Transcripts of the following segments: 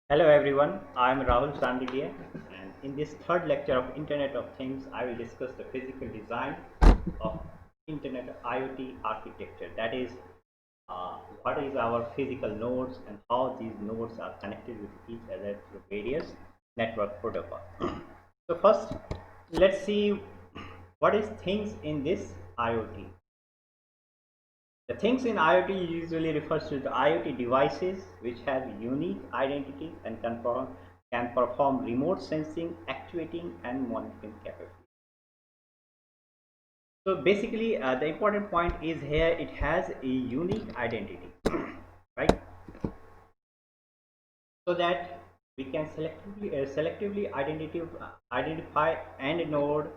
Hello everyone, I am Rahul Sandilia, and in this third lecture of Internet of Things, I will discuss the physical design of Internet IoT architecture. That is, what is our physical nodes and how these nodes are connected with each other through various network protocols. So first, let's see what is things in this IoT. The things in IoT usually refers to the IoT devices which have unique identity and can perform remote sensing, actuating, and monitoring capability. So basically, the important point is here it has a unique identity, right? So that we can selectively identify and node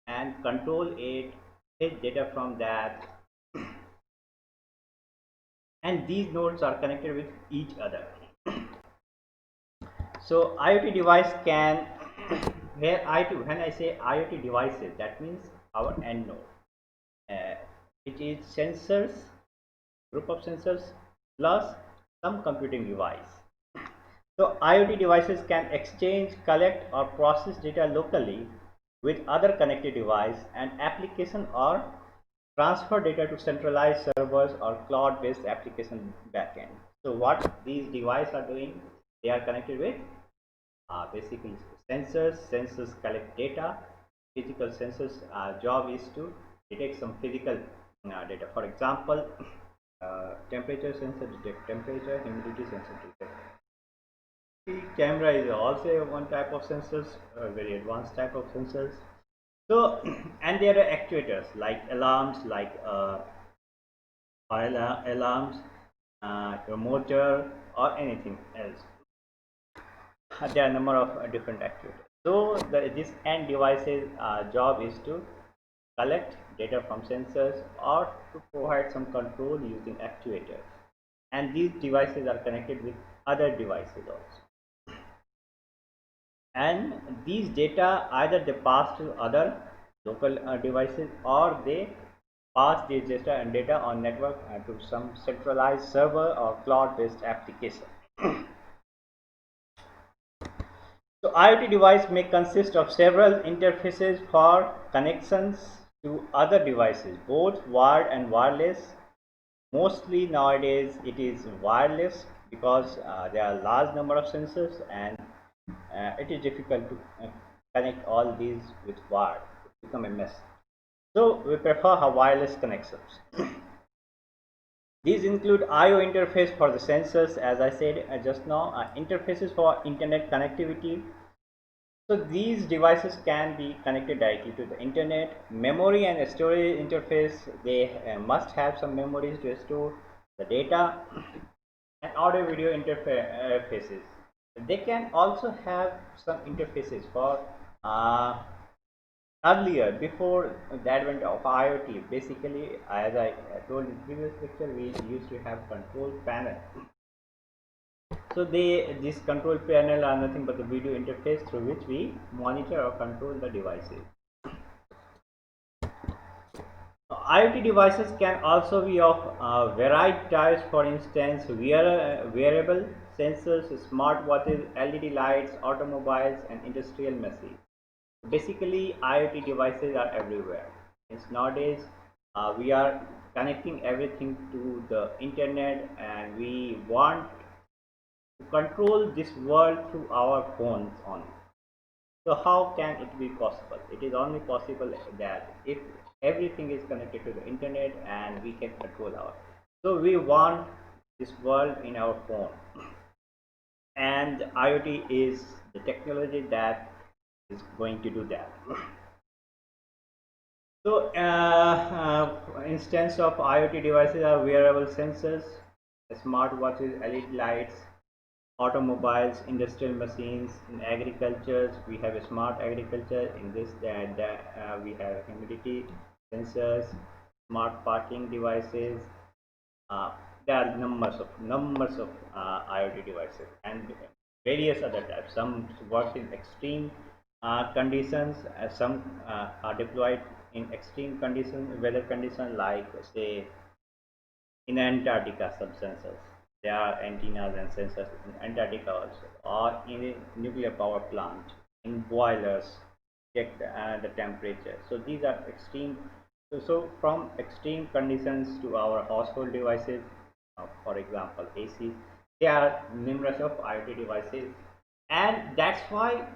and control it, fetch data from that, and these nodes are connected with each other. So IoT device can here I2 when I say IoT devices, that means our end node, which is sensors, group of sensors plus some computing device. So IoT devices can exchange, collect, or process data locally with other connected device and application, or transfer data to centralized servers or cloud-based application backend. So what these devices are doing, they are connected with basically sensors collect data. Physical sensors job is to detect some physical data. For example, temperature sensor detect temperature, humidity sensor detect. The camera is also one type of sensors, very advanced type of sensors. So and there are actuators like alarms, like fire alarms, your motor, or anything else. There are a number of different actuators. So this end device's job is to collect data from sensors or to provide some control using actuators. And these devices are connected with other devices also. And these data either they pass to other local devices, or they pass these data on network to some centralized server or cloud-based application. So IoT device may consist of several interfaces for connections to other devices, both wired and wireless. Mostly nowadays it is wireless because there are large number of sensors, and it is difficult to connect all these with wired. It become a mess. So we prefer wireless connections. These include I/O interface for the sensors, as I said just now, interfaces for internet connectivity. So these devices can be connected directly to the internet. Memory and storage interface, they must have some memories to store the data, and audio video interfaces. They can also have some interfaces for earlier, before the advent of IoT. Basically, as I told in previous lecture, we used to have control panel. So this control panel are nothing but the video interface through which we monitor or control the devices. IoT devices can also be of varied types. For instance, wearable sensors, smartwatches, LED lights, automobiles, and industrial machines. Basically, IoT devices are everywhere. Since nowadays we are connecting everything to the internet, and we want to control this world through our phones only. So how can it be possible? It is only possible that if everything is connected to the internet and we can control our. So we want this world in our phone, and IoT is the technology that is going to do that. So instance of IoT devices are wearable sensors, smartwatches, LED lights, automobiles, industrial machines. In agriculture, we have a smart agriculture. In this, we have humidity sensors, smart parking devices. Uh, there are numbers of IoT devices and various other types. Some work in extreme conditions. Some are deployed in extreme conditions, weather conditions, like say in Antarctica. Some sensors There are antennas and sensors in Antarctica also, or in a nuclear power plant, in boilers, check the temperature. So these are extreme. So from extreme conditions to our household devices, for example AC, there are numerous of IoT devices, and that's why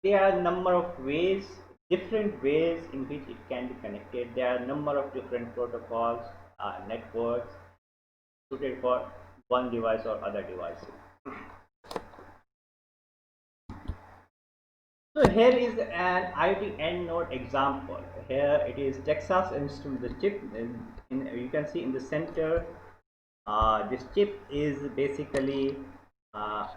there are a number of ways, different ways in which it can be connected. There are a number of different protocols, networks suited for one device or other devices. So here is an IoT end node example. Here it is Texas Instruments, the chip. You can see in the center, this chip is basically uh,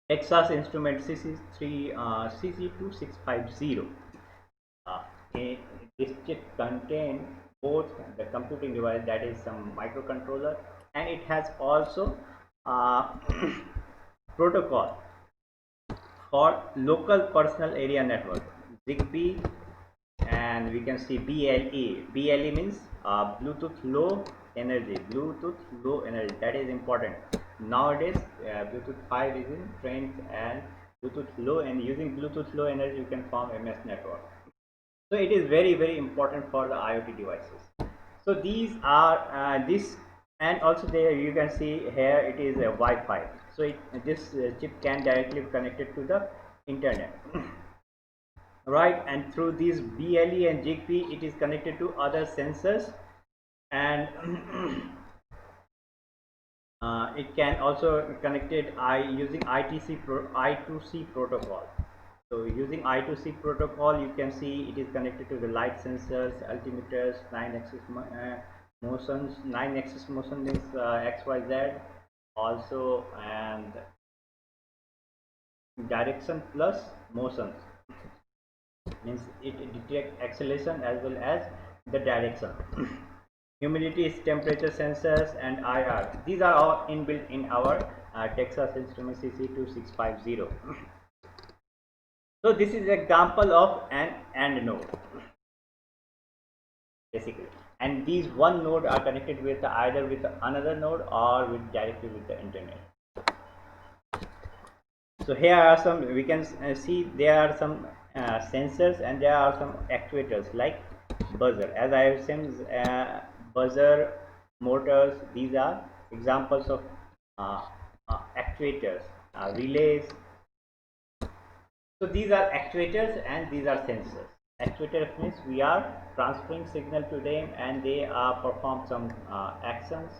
Texas Instruments CC3 CC2650. Uh, eh, this chip contains both the computing device, that is some microcontroller, and it has also uh, protocol for local personal area network, ZigBee, and we can see BLE. BLE means Bluetooth low energy. Bluetooth low energy, that is important. Nowadays, Bluetooth 5 is in trend, and Bluetooth low, and using Bluetooth low energy, you can form a mesh network. So it is very very important for the IoT devices. So these are this, and also there you can see here it is a Wi-Fi. So this chip can directly be connected to the internet, right? And through these BLE and ZigBee, it is connected to other sensors, and it can also connected using I2C protocol. So using I2C protocol, you can see it is connected to the light sensors, altimeters, 9-axis motions. 9-axis motion means XYZ also, and direction plus motions means it detects acceleration as well as the direction. Humidity, temperature sensors, and IR. These are all inbuilt in our Texas Instruments CC2650. So this is an example of an AND node, basically, and these one node are connected with either with another node or with directly with the internet. So here are some, we can see there are some sensors, and there are some actuators like buzzer. As I have seen, buzzer, motors, these are examples of actuators, relays. So these are actuators and these are sensors. Actuators means we are transferring signal to them, and they perform some actions.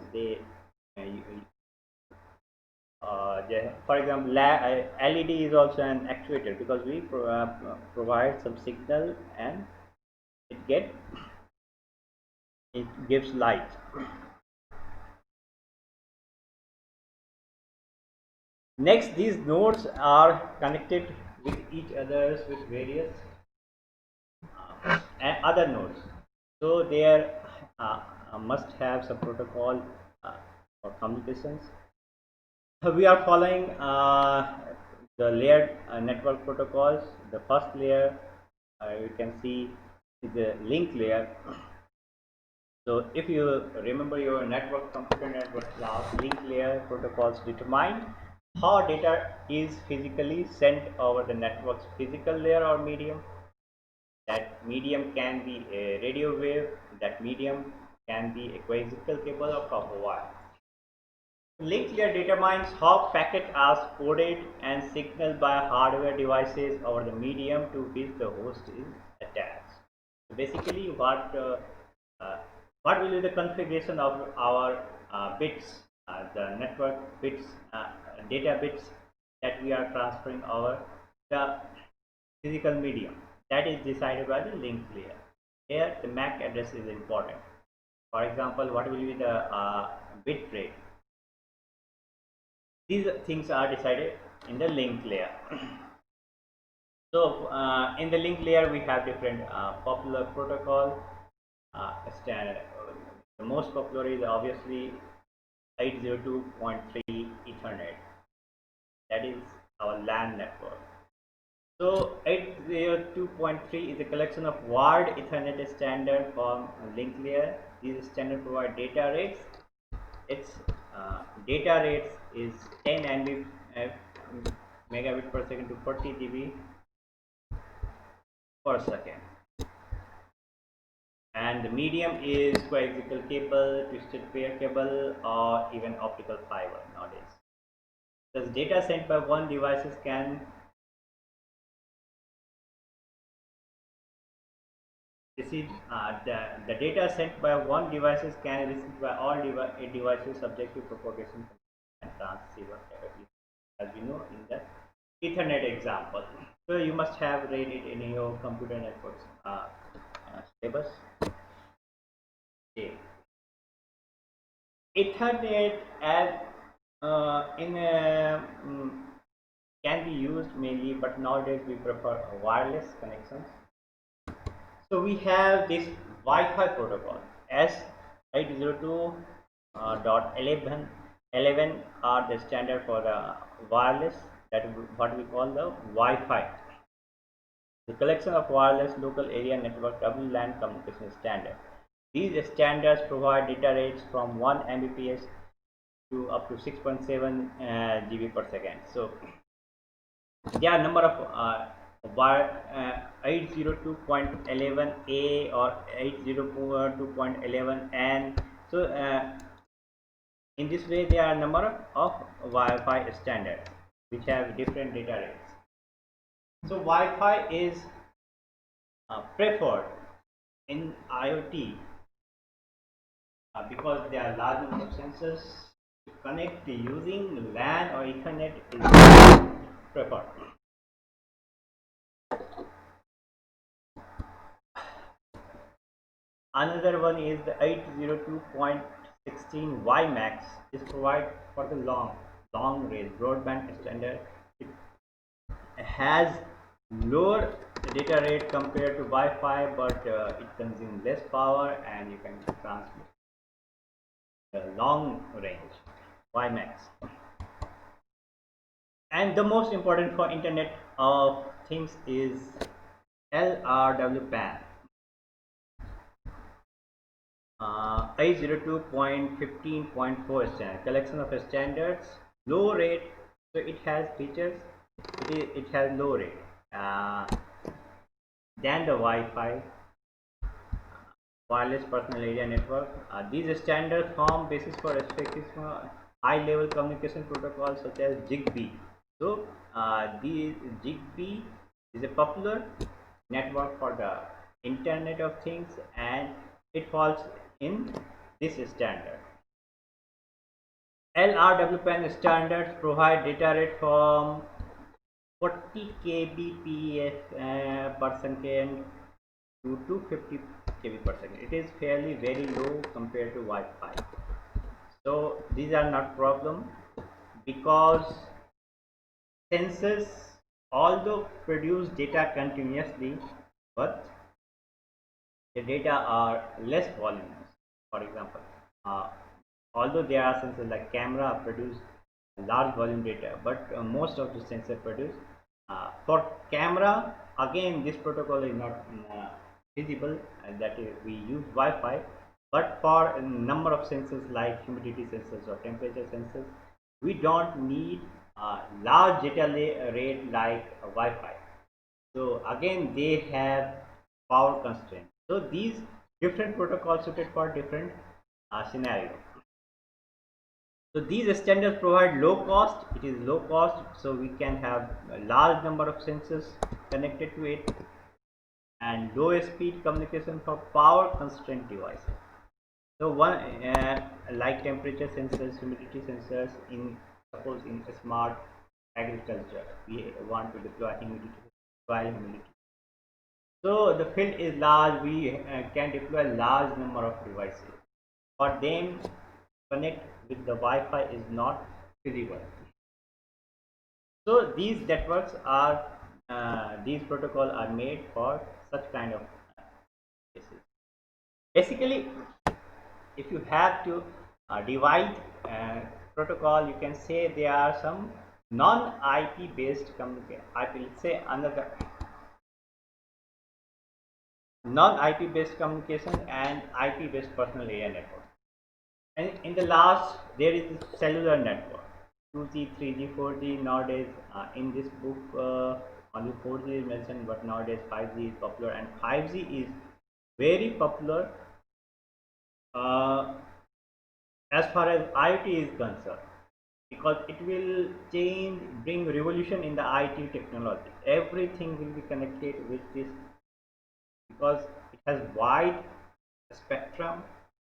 For example, LED is also an actuator, because we provide some signal and it gives light. Next, these nodes are connected with each others with various and other nodes. So there must have some protocol for communications. So we are following the layered network protocols. The first layer you can see is the link layer. So if you remember your computer network class, link layer protocols determine how data is physically sent over the network's physical layer or medium. That medium can be a radio wave, that medium can be a coaxial cable or copper wire. Link layer determines how packets are coded and signaled by hardware devices over the medium to which the host is attached. So basically, what will be the configuration of our bits, the network bits, data bits that we are transferring over the physical medium? That is decided by the link layer. Here, the MAC address is important. For example, what will be the bit rate? These things are decided in the link layer. So in the link layer, we have different popular protocol standard. The most popular is obviously 802.3 Ethernet. That is our LAN network. So 802.3 is a collection of wired Ethernet standard from link layer. These standards provide data rates its data rates is 10 MB, megabit per second to 40 GB per second, and the medium is coaxial cable, twisted pair cable, or even optical fiber nowadays. Thus, data sent by one devices can receive the data sent by one devices can be received by all devices subject to propagation and transceiver capability, as we know in the Ethernet example. So you must have read it in your computer networks syllabus. Okay. Ethernet as in can be used mainly, but nowadays we prefer wireless connections. So we have this Wi-Fi protocol S802 dot 11 are the standard for the wireless, that what we call the Wi-Fi. The collection of wireless local area network WLAN communication standard. These standards provide data rates from 1 Mbps to up to 6.7 GB per second. So there are number of 802.11a or 802.11n. So in this way there are a number of Wi-Fi standards which have different data rates. So Wi-Fi is preferred in IoT because there are large number of sensors. To connect using LAN or Ethernet is preferred. Another one is the 802.16 WiMAX is provided for the long range broadband standard. It has lower data rate compared to Wi-Fi, but it consumes less power and you can transmit the long range WiMAX. And the most important for Internet of Things is LRWPAN. 802.15.4 standard collection of standards, low rate. So it has features, it has low rate than the Wi-Fi wireless personal area network. These standards form basis for respective high level communication protocols such as Zigbee. So the Zigbee is a popular network for the Internet of Things, and it falls in this standard. LRWPAN standards provide data rate from 40 kbps per second to 250 kb per second. It is fairly very low compared to Wi-Fi. So these are not problem because sensors although produce data continuously, but the data are less voluminous. For example, although there are sensors like camera produce large volume data, but most of the sensors produce for camera. Again, this protocol is not feasible, that we use Wi-Fi, but for a number of sensors like humidity sensors or temperature sensors, we don't need large data rate like Wi-Fi. So again, they have power constraint. So these different protocols suited for different scenario. So these standards provide low cost. It is low cost, so we can have a large number of sensors connected to it, and low speed communication for power constraint devices. So one like temperature sensors, humidity sensors. In suppose in a smart agriculture, we want to deploy humidity, soil humidity. So the field is large. We can deploy large number of devices. For them, connect with the Wi-Fi is not feasible. So these networks are these protocols are made for such kind of cases. Basically, if you have to divide protocol, you can say there are some non-IP based communication. I will say another non-IP based communication and IP based personal area network. And in the last, there is cellular network, 2G, 3G, 4G. Nowadays, in this book, only 4G is mentioned, but nowadays 5G is popular, and 5G is very popular uh, as far as IoT is concerned, because it will change, bring revolution in the IT technology. Everything will be connected with this, because it has wide spectrum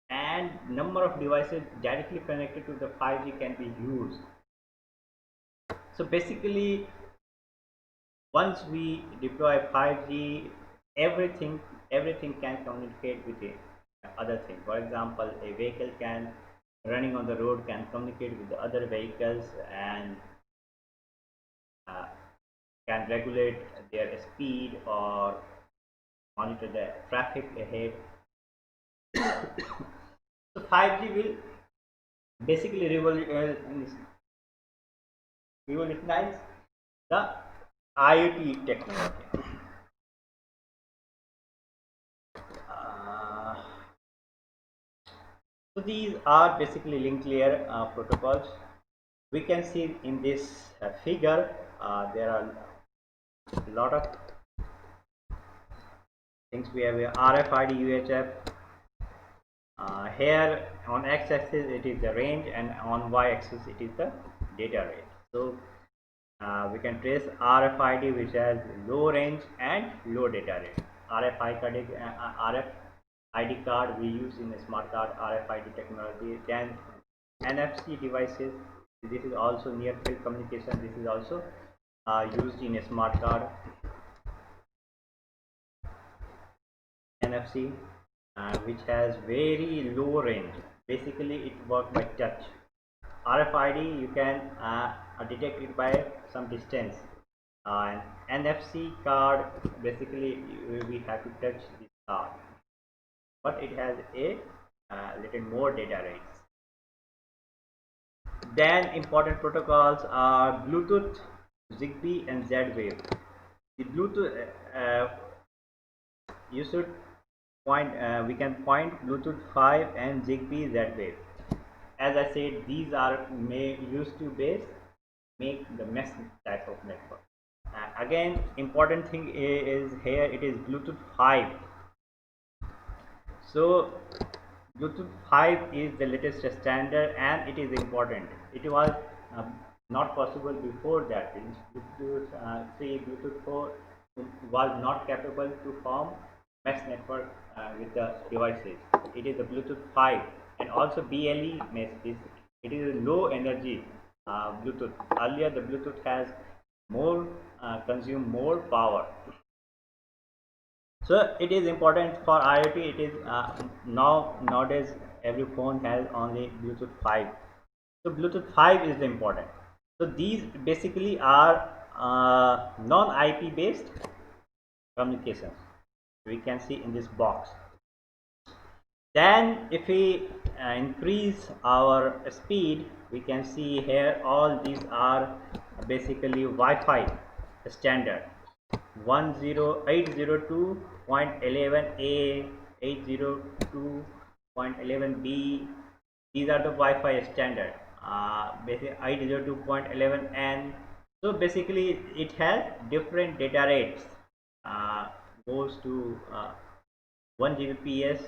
and number of devices directly connected to the 5G can be used. So basically, once we deploy 5G, everything can communicate with the other thing. For example, a vehicle can running on the road can communicate with the other vehicles, and uh, can regulate their speed or monitor the traffic ahead. So 5G will basically revolutionize the IoT technology. Uh, so these are basically link layer protocols. We can see in this figure there are a lot of things. We have a RFID UHF. Here on x-axis it is the range, and on y-axis it is the data rate. So we can trace RFID, which has low range and low data rate. RFID card we use in a smart card, RFID technology. Then NFC devices. This is also near field communication. This is also used in a smart card. NFC, which has very low range. Basically, it works by touch. RFID, you can detect it by some distance. And NFC card, basically we have to touch this card, but it has a little more data rates. Then important protocols are Bluetooth, Zigbee, and Z-Wave. The Bluetooth, you should point. We can point Bluetooth 5 and Zigbee Z-Wave. As I said, these are used to make the mesh type of network. Again, important thing is here, it is Bluetooth 5. So Bluetooth 5 is the latest standard, and it is important. It was not possible before that. Bluetooth 3, Bluetooth 4 was not capable to form mesh network with the devices. It is the Bluetooth 5, and also BLE mesh. It is a low energy Bluetooth. Earlier, the Bluetooth has more consume more power. So it is important for IoT. It is nowadays every phone has only Bluetooth 5. So Bluetooth 5 is important. So these basically are non-IP based communications. We can see in this box. Then if we increase our speed, we can see here all these are basically Wi-Fi standard. 802.11a, 802.11b. These are the Wi-Fi standard. Basically 802.11n. So basically it has different data rates. Goes to 1 Gbps,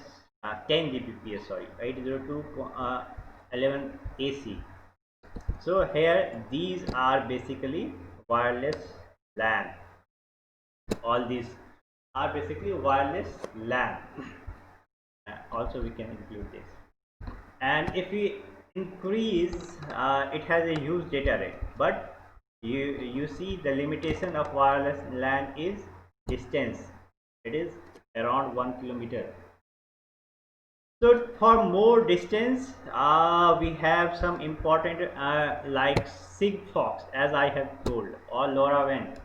10 Gbps, sorry, 802.11 AC. So here these are basically wireless LAN. All these are basically wireless LAN. Also we can include this. And if we increase, it has a huge data rate, but you see the limitation of wireless LAN is distance. It is around 1 kilometer. So for more distance, we have some important like Sigfox, as I have told, or LoRaWAN,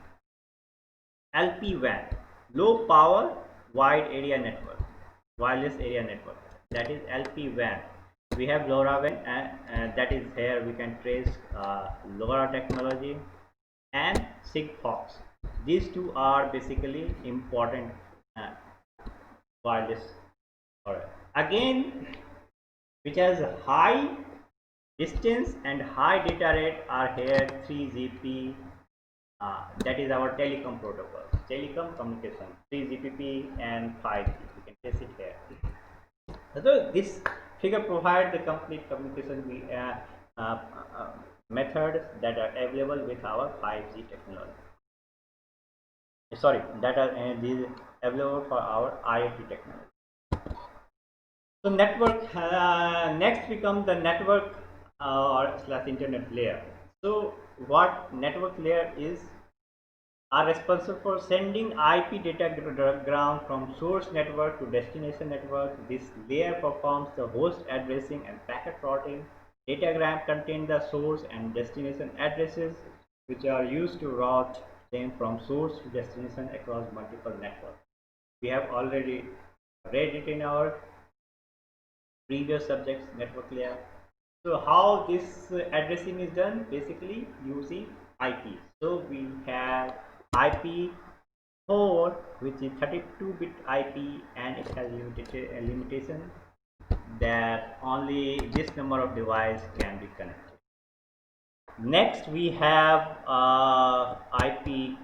LPWAN, low power wide area network, wireless area network. That is LPWAN. We have LoRaWAN, and that is here we can trace LoRa technology and Sigfox. These two are basically important wireless. Alright. Again, which has high distance and high data rate are here 3GP. That is our telecom protocol, telecom communication, 3GPP and 5G. You can test it here. So this figure provides the complete communication uh, uh, methods that are available with our 5G technology. Sorry, that are these available for our IoT technology. So network next becomes the network or slash internet layer. So what network layer is are responsible for sending IP data ground from source network to destination network. This layer performs the host addressing and packet routing. Datagram contain the source and destination addresses which are used to route them from source to destination across multiple networks. We have already read it in our previous subjects network layer. So how this addressing is done? Basically using IP. So we have IP4, which is 32-bit IP, and it has a limitation that only this number of device can be connected. Next we have IP6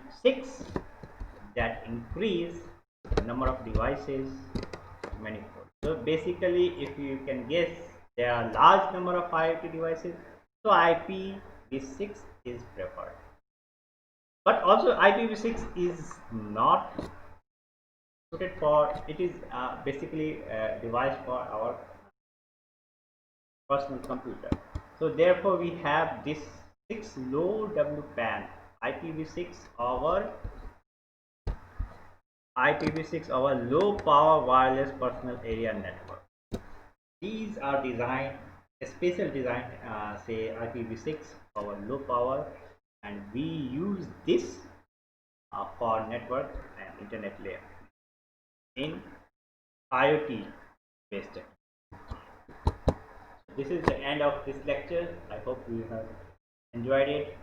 that increase the number of devices manifold. So basically, if you can guess, there are large number of IoT devices, so IPv6 is preferred. But also IPv6 is not suited for, it is basically a device for our personal computer. So therefore we have this 6 low WPAN IPv6 over low power wireless personal area network. These are designed, special design, say IPv6 for low power, and we use this for network and internet layer in IoT based. This is the end of this lecture. I hope you have enjoyed it.